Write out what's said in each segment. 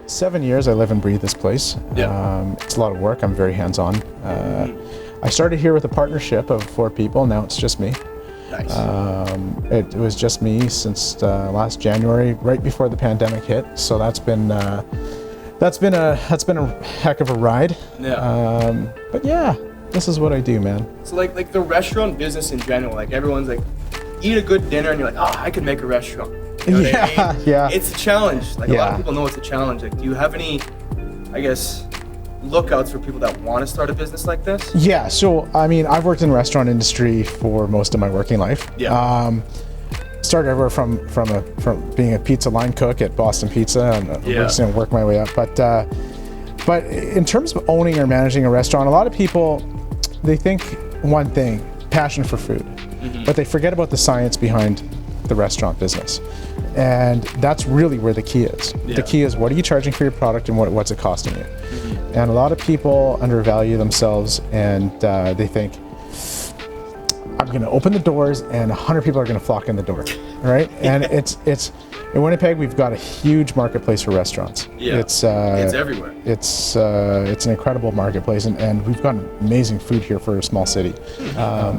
7 years I live and breathe this place. Yeah. It's a lot of work. I'm very hands-on. I started here with a partnership of 4 people. Now it's just me. Nice. It was just me since last January, right before the pandemic hit. So that's been a heck of a ride. Yeah. But yeah, this is what I do, man. So like the restaurant business in general, like everyone's like, eat a good dinner and you're like, oh, I could make a restaurant. You know what I mean? Yeah. It's a challenge. Like a lot of people know it's a challenge. Like, do you have any, I guess, lookouts for people that want to start a business like this? Yeah. So I mean, I've worked in the restaurant industry for most of my working life. Yeah. Started everywhere from being a pizza line cook at Boston Pizza and work my way up. But in terms of owning or managing a restaurant, a lot of people, they think one thing, passion for food, but they forget about the science behind the restaurant business. And that's really where the key is. Yeah. The key is, what are you charging for your product and what's it costing you? And a lot of people undervalue themselves, and they think, I'm going to open the doors and 100 people are going to flock in the door, right? And it's in Winnipeg, we've got a huge marketplace for restaurants. Yeah, it's everywhere. It's an incredible marketplace, and we've got amazing food here for a small city.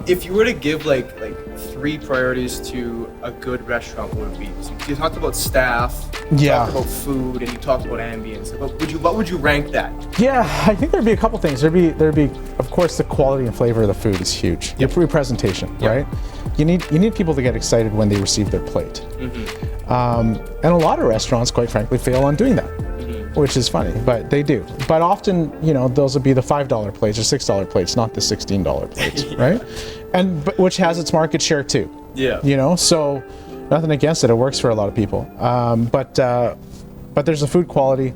If you were to give like 3 priorities to a good restaurant, what would it be? So you talked about staff, you talked about food, and you talked about ambience. What would you rank that? Yeah, I think there'd be a couple things. There'd be, of course, the quality and flavor of the food is huge. Yep. Your presentation, right? You need people to get excited when they receive their plate. And a lot of restaurants, quite frankly, fail on doing that, which is funny, but they do. But often, those will be the $5 plates or $6 plates, not the $16 plates, right? But which has its market share too. Yeah. So nothing against it. It works for a lot of people. But there's the food quality.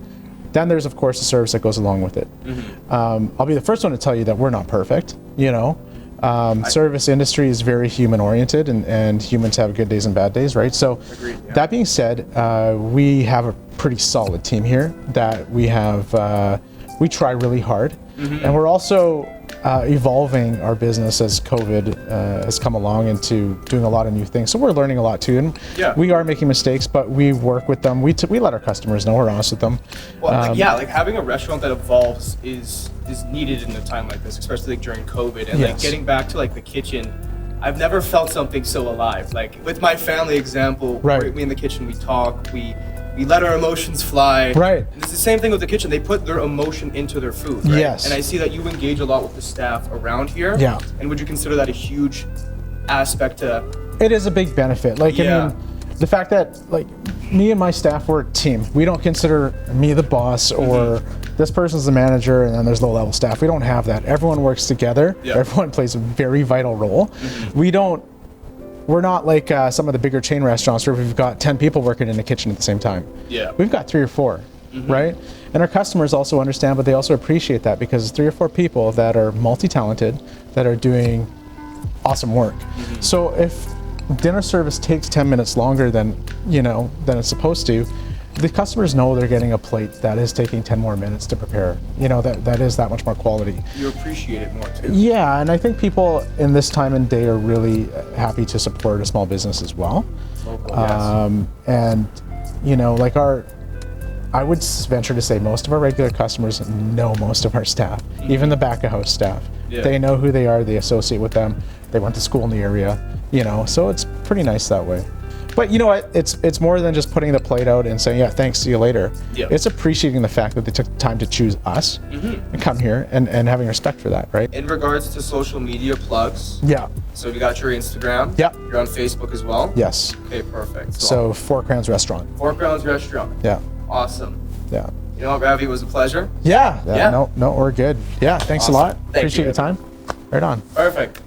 Then there's, of course, the service that goes along with it. I'll be the first one to tell you that we're not perfect. Service industry is very human oriented, and humans have good days and bad days, right? So that being said, we have a pretty solid team here that we try really hard, and we're also evolving our business as COVID has come along into doing a lot of new things. So we're learning a lot too, and we are making mistakes, but we work with them. We let our customers know, we're honest with them. Well, like having a restaurant that evolves is needed in a time like this, especially like during COVID, and like getting back to like the kitchen. I've never felt something so alive. Like with my family example, we in the kitchen, we talk, we let our emotions fly. Right. And it's the same thing with the kitchen. They put their emotion into their food, right? Yes. And I see that you engage a lot with the staff around here. Yeah. And would you consider that a huge aspect to... It is a big benefit. I mean, the fact that me and my staff, we're a team. We don't consider me the boss or this person's the manager and then there's low level staff. We don't have that. Everyone works together. Everyone plays a very vital role. We're not like some of the bigger chain restaurants where we've got 10 people working in the kitchen at the same time. We've got 3 or 4, right? And our customers also understand, but they also appreciate that, because it's 3 or 4 people that are multi-talented, that are doing awesome work. So if dinner service takes 10 minutes longer than it's supposed to, the customers know they're getting a plate that is taking 10 more minutes to prepare. That is that much more quality. You appreciate it more too. Yeah, and I think people in this time and day are really happy to support a small business as well. Local, yes. And I would venture to say most of our regular customers know most of our staff, even the back of house staff. They know who they are, they associate with them, they went to school in the area, so it's pretty nice that way. But you know what? It's more than just putting the plate out and saying, yeah, thanks, see you later. It's appreciating the fact that they took the time to choose us and come here, and having respect for that, right? In regards to social media plugs. So you got your Instagram. You're on Facebook as well. Yes. Okay, perfect. So 4 Crowns Restaurant. 4 Crowns Restaurant. Awesome. Yeah. You know what, Ravi, it was a pleasure. Yeah. No, we're good. Yeah, thanks a lot. Thank Appreciate you. your time. Right on. Perfect.